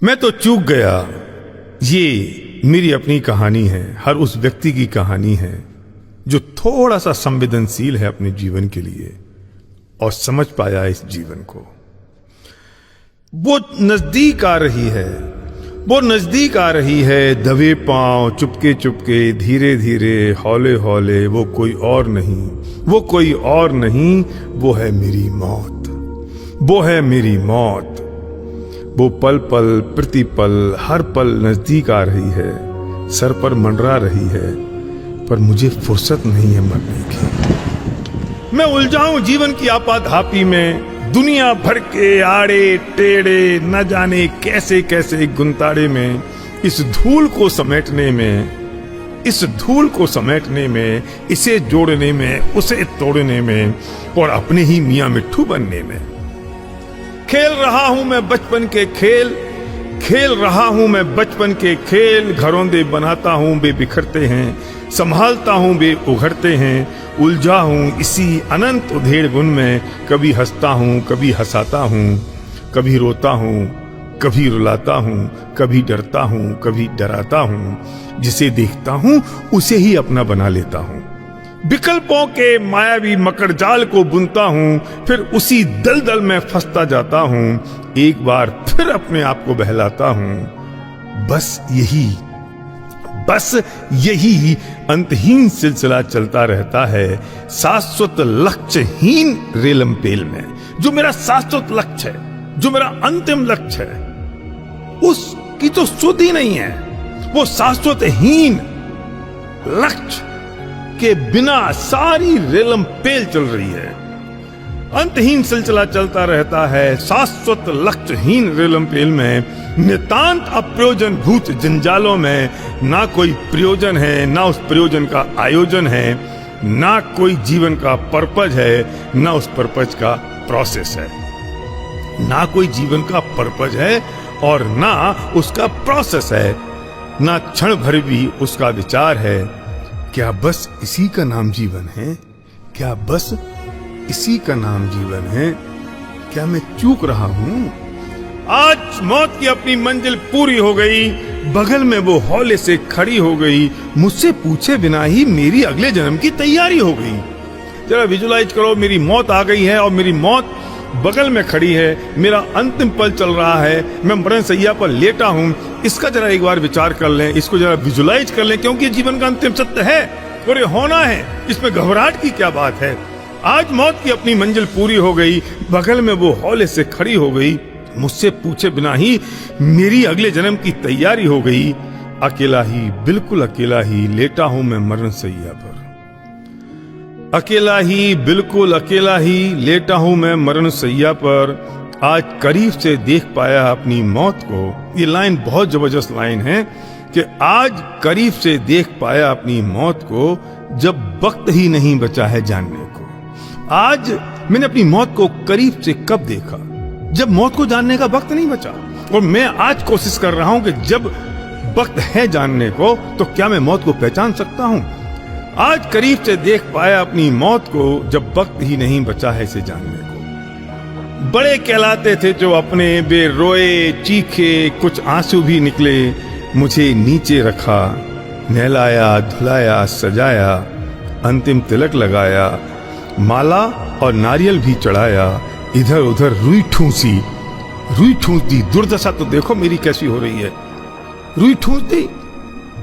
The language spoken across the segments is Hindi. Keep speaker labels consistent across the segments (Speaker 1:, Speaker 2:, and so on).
Speaker 1: मैं तो चूक गया। ये मेरी अपनी कहानी है, हर उस व्यक्ति की कहानी है जो थोड़ा सा संवेदनशील है अपने जीवन के लिए और समझ पाया इस जीवन को। वो नजदीक आ रही है, वो नजदीक आ रही है, दबे पांव, चुपके चुपके, धीरे धीरे, हौले हौले। वो कोई और नहीं, वो कोई और नहीं, वो है मेरी मौत, वो है मेरी मौत। वो पल पल प्रतिपल हर पल नजदीक आ रही है, सर पर मंडरा रही है, पर मुझे फुर्सत नहीं है मरने की। मैं उलझाऊं जीवन की आपाधापी में, दुनिया भर के आड़े टेढ़े न जाने कैसे कैसे गुंताड़े में, इस धूल को समेटने में, इस धूल को समेटने में, इसे जोड़ने में, उसे तोड़ने में और अपने ही मियां मिट्ठू बनने में। खेल रहा हूं मैं बचपन के खेल, खेल रहा हूं मैं बचपन के खेल। घरौंदे बनाता हूं वे बिखरते हैं, संभालता हूं वे उघड़ते हैं। उलझा हूं इसी अनंत उधेड़ बुन में, कभी हंसता हूं कभी हंसाता हूं, कभी रोता हूं कभी रुलाता हूं, कभी डरता हूं कभी डराता हूं। जिसे देखता हूं उसे ही अपना बना लेता हूं। विकल्पों के मायावी मकड़जाल को बुनता हूं, फिर उसी दलदल में फंसता जाता हूं। एक बार फिर अपने आप को बहलाता हूं। बस यही अंतहीन सिलसिला चलता रहता है, शाश्वत लक्ष्यहीन रेलमपेल में। जो मेरा शाश्वत लक्ष्य है, जो मेरा अंतिम लक्ष्य है, उसकी तो सुध ही नहीं है। वो शाश्वतहीन लक्ष्य के बिना सारी रेलमपेल चल रही है। अंतहीन सिलसिला चलता रहता है, शाश्वत लक्ष्यहीन रेलमपेल में, नितांत अप्रयोजन भूत जंजालों में। ना कोई प्रयोजन है, ना उस प्रयोजन का आयोजन है, ना कोई जीवन का पर्पज है, ना उस पर्पज का प्रोसेस है। ना कोई जीवन का पर्पज है और ना उसका प्रोसेस है, ना क्षण भर भी उसका विचार है। क्या बस इसी का नाम जीवन है? क्या बस इसी का नाम जीवन है? क्या मैं चूक रहा हूं? आज मौत की अपनी मंजिल पूरी हो गई, बगल में वो हौले से खड़ी हो गई, मुझसे पूछे बिना ही मेरी अगले जन्म की तैयारी हो गई। जरा विजुलाइज करो, मेरी मौत आ गई है और मेरी मौत बगल में खड़ी है, मेरा अंतिम पल चल रहा है, मैं मरण सैया पर लेटा हूं। इसका जरा एक बार विचार कर लें, इसको जरा विजुलाइज कर लें, क्योंकि जीवन का अंतिम सत्य है और ये होना है। इसमें घबराहट की क्या बात है? आज मौत की अपनी मंजिल पूरी हो गई, बगल में वो हौले से खड़ी हो गई, मुझसे पूछे बिना ही मेरी अगले जन्म की तैयारी हो गई। अकेला ही, बिल्कुल अकेला ही लेटा हूं मैं मरण सैया पर। अकेला ही, बिल्कुल अकेला ही लेटा हूं मैं मरण सैया पर। आज करीब से देख पाया अपनी मौत को। ये लाइन बहुत जबरदस्त लाइन है कि आज करीब से देख पाया अपनी मौत को, जब वक्त ही नहीं बचा है जानने को। आज मैंने अपनी मौत को करीब से कब देखा? जब मौत को जानने का वक्त नहीं बचा। और मैं आज कोशिश कर रहा हूं कि जब वक्त है जानने को, तो क्या मैं मौत को पहचान सकता हूं? आज करीब से देख पाया अपनी मौत को, जब वक्त ही नहीं बचा है इसे जानने को। बड़े कहलाते थे जो अपने, वे रोए चीखे, कुछ आंसू भी निकले। मुझे नीचे रखा, नहलाया धुलाया सजाया, अंतिम तिलक लगाया, माला और नारियल भी चढ़ाया। इधर उधर रुई ठूंस दी। दुर्दशा तो देखो मेरी कैसी हो रही है। रुई ठूंस दी।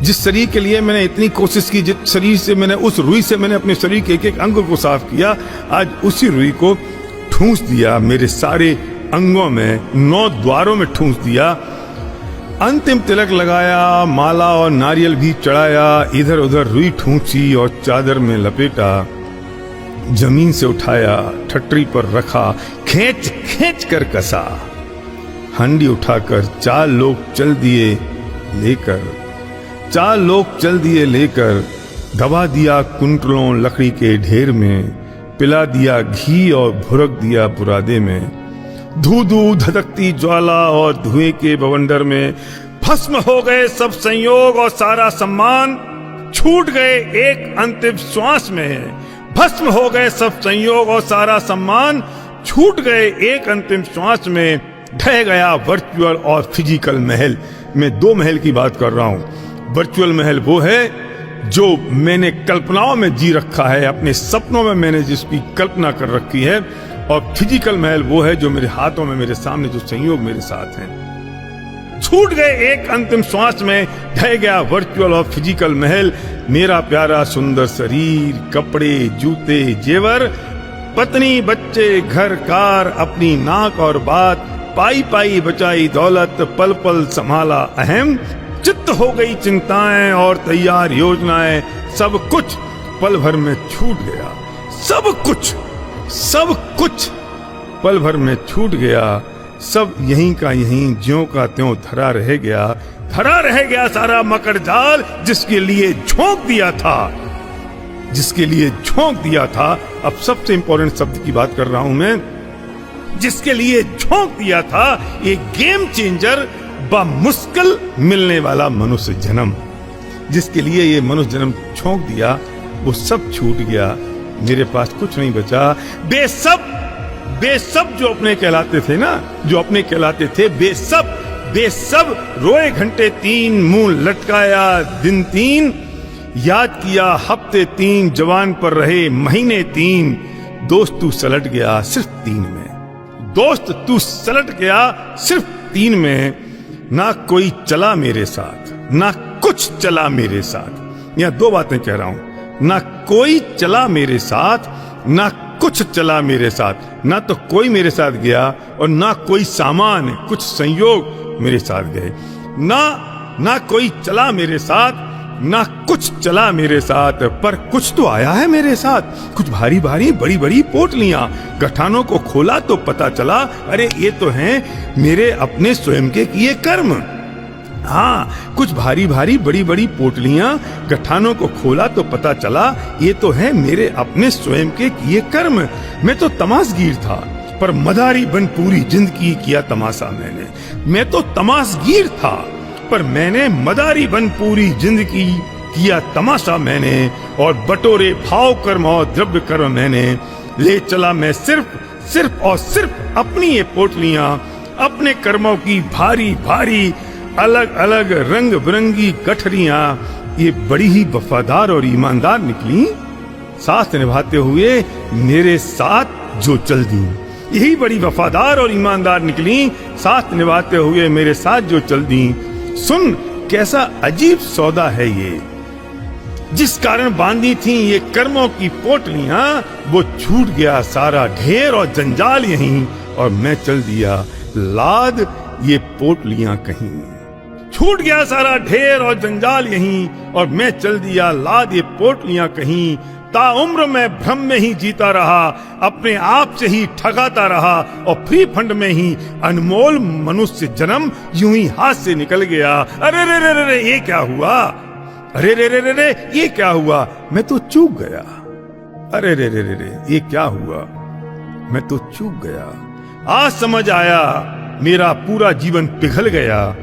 Speaker 1: जिस शरीर के लिए मैंने इतनी कोशिश की, जिस शरीर से मैंने, उस रुई से मैंने अपने शरीर के एक एक अंग को साफ किया, आज उसी रुई को ठूंस दिया मेरे सारे अंगों में, 9 द्वारों में ठूंस दिया। अंतिम तिलक लगाया, माला और नारियल भी चढ़ाया, इधर उधर रुई ठूंसी और चादर में लपेटा। जमीन से उठाया, ठट्टी पर रखा, खींच खींच कर कसा। हंडी उठाकर 4 लोग चल दिए लेकर, दबा दिया कुंटलों लकड़ी के ढेर में, पिला दिया घी और भुरक दिया बुरादे में। धू धू धधकती ज्वाला और धुएं के बवंडर में भस्म हो गए सब संयोग और सारा सम्मान। छूट गए एक अंतिम श्वास में, भस्म हो गए सब संयोग और सारा सम्मान। छूट गए एक अंतिम श्वास में, ढह गया वर्चुअल और फिजिकल महल। मैं दो महल की बात कर रहा हूं। वर्चुअल महल वो है जो मैंने कल्पनाओं में जी रखा है, अपने सपनों में मैंने जिसकी कल्पना कर रखी है, और फिजिकल महल वो है जो मेरे हाथों में, मेरे सामने, जो संयोग मेरे साथ है। छूट गए एक अंतिम श्वास में, ढह गया वर्चुअल और फिजिकल महल। मेरा प्यारा सुंदर शरीर, कपड़े, जूते, जेवर, पत्नी, बच्चे, घर, कार, अपनी नाक और बात, पाई पाई बचाई दौलत, पल पल संभाला अहम, चित्त हो गई चिंताएं और तैयार योजनाएं, सब कुछ पल भर में छूट गया। सब कुछ पल भर में छूट गया। सब यहीं का यहीं, ज्यों का त्यों धरा रह गया सारा मकर जाल जिसके लिए झोंक दिया था। अब सबसे इंपॉर्टेंट शब्द की बात कर रहा हूं मैं, जिसके लिए झोंक दिया था, एक गेम चेंजर, मुश्किल मिलने वाला मनुष्य जन्म, जिसके लिए ये मनुष्य जन्म झोंक दिया, वो सब छूट गया। मेरे पास कुछ नहीं बचा। बेसब जो अपने कहलाते थे ना, बेसब रोए घंटे 3, मुंह लटकाया दिन 3, याद किया हफ्ते 3, जवान पर रहे महीने 3, दोस्त तू सलट गया सिर्फ 3 में। ना कोई चला मेरे साथ, ना कुछ चला मेरे साथ। यहां दो बातें कह रहा हूं, ना कोई चला मेरे साथ, ना कुछ चला मेरे साथ। ना तो कोई मेरे साथ गया और ना कोई सामान, कुछ संयोग मेरे साथ गए। ना कोई चला मेरे साथ, ना कुछ चला मेरे साथ, पर कुछ तो आया है मेरे साथ। कुछ भारी भारी बड़ी बड़ी पोटलियां, गठानों को खोला तो पता चला, अरे ये तो हैं मेरे अपने स्वयं के किए कर्म। हाँ, कुछ भारी भारी बड़ी बड़ी पोटलियां, गठानों को खोला तो पता चला, ये तो हैं मेरे अपने स्वयं के किए कर्म। मैं तो तमाशगीर था, पर मदारी बन पूरी जिंदगी किया तमाशा मैंने। मैं तो तमाशगीर था, पर मैंने मदारी बन पूरी जिंदगी किया तमाशा मैंने, और बटोरे भाव कर्म और द्रव्य कर्म मैंने। ले चला मैं सिर्फ और सिर्फ अपनी ये पोटलियां, अपने कर्मों की भारी भारी अलग अलग रंग बिरंगी गठरियां, ये बड़ी ही वफादार और ईमानदार निकली, साथ निभाते हुए मेरे साथ जो चल दी। यही बड़ी वफादार और ईमानदार निकली, साथ निभाते हुए मेरे साथ जो चल दी। सुन कैसा अजीब सौदा है ये, जिस कारण बांधी थी ये कर्मों की पोटलियां, वो छूट गया सारा ढेर और जंजाल यहीं, और मैं चल दिया लाद ये पोटलियां कहीं। छूट गया सारा ढेर और जंजाल यहीं, और मैं चल दिया लाद ये पोटलियां कहीं। ताउम्र में भ्रम में ही जीता रहा, अपने आप से ही ठगाता रहा, और फ्री फंड में ही अनमोल मनुष्य जन्म यूं ही हाथ से निकल गया। अरे रे रे रे ये क्या हुआ, अरे रे रे रे ये क्या हुआ, मैं तो चूक गया। अरे रे रे रे ये क्या हुआ, मैं तो चूक गया। आज समझ आया मेरा पूरा जीवन पिघल गया,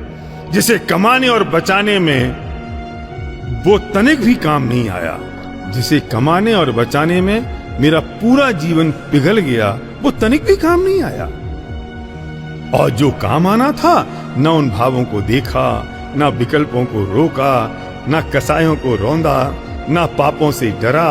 Speaker 1: जिसे कमाने और बचाने में वो तनिक भी काम नहीं आया। जिसे कमाने और बचाने में मेरा पूरा जीवन पिघल गया, वो तनिक भी काम नहीं आया। और जो काम आना था, न उन भावों को देखा, न विकल्पों को रोका, न कसायों को रौंदा, न पापों से डरा।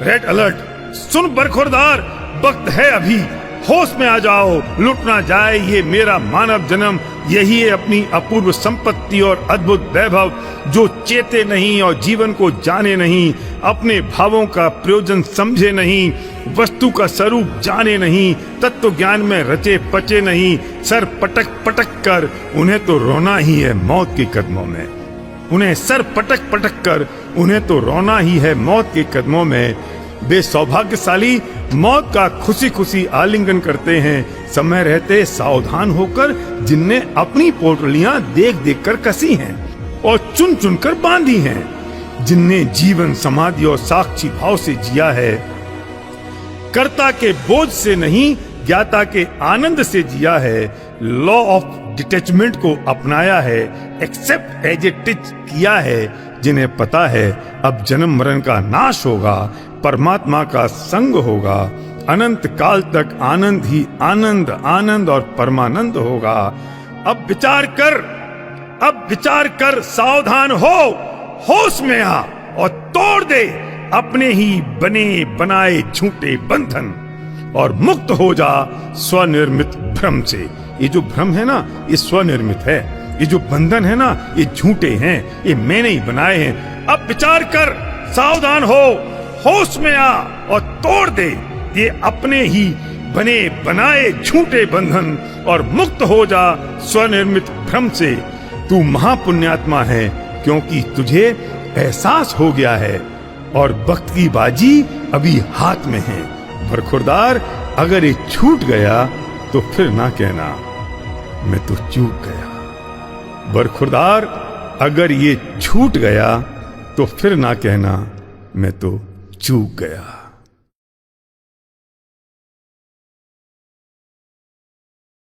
Speaker 1: रेड अलर्ट, सुन बरखुरदार, वक्त है अभी, होश में आ जाओ, लुट ना जाए ये मेरा मानव जन्म। यही है अपनी अपूर्व संपत्ति और अद्भुत वैभव, जो चेते नहीं और जीवन को जाने नहीं, अपने भावों का प्रयोजन समझे नहीं, वस्तु का स्वरूप जाने नहीं, तत्व ज्ञान में रचे पचे नहीं। सर पटक पटक कर उन्हें तो रोना ही है मौत के कदमों में, उन्हें सर पटक पटक कर उन्हें तो रोना ही है मौत के कदमों में। वे सौभाग्यशाली मौत का खुशी खुशी आलिंगन करते हैं, समय रहते सावधान होकर, जिनने अपनी पोटलियां देख देख कर कसी हैं और चुन चुन कर बांधी हैं, जिनने जीवन समाधि और साक्षी भाव से जिया है, कर्ता के बोझ से नहीं ज्ञाता के आनंद से जिया है, लॉ ऑफ डिटैचमेंट को अपनाया है, एक्सेप्ट एज इट इज किया है, जिन्हें पता है अब जन्म मरण का नाश होगा, परमात्मा का संग होगा, अनंत काल तक आनंद ही आनंद, आनंद और परमानंद होगा। अब विचार कर, सावधान हो, होश में आ और तोड़ दे अपने ही बने बनाए झूठे बंधन और मुक्त हो जा स्वनिर्मित भ्रम से। ये जो भ्रम है ना, ये स्वनिर्मित है। ये जो बंधन है ना, ये झूठे हैं, ये मैंने ही बनाए हैं। अब विचार कर, सावधान हो, होश में आ और तोड़ दे ये अपने ही बने बनाए झूठे बंधन और मुक्त हो जा स्वनिर्मित भ्रम से। तू महापुण्यात्मा है क्योंकि तुझे एहसास हो गया है और वक्त की बाजी अभी हाथ में है। बरखुरदार, अगर ये छूट गया तो फिर ना कहना मैं तो चूक गया। बरखुरदार, अगर ये छूट गया तो फिर ना कहना मैं तो चूक गया।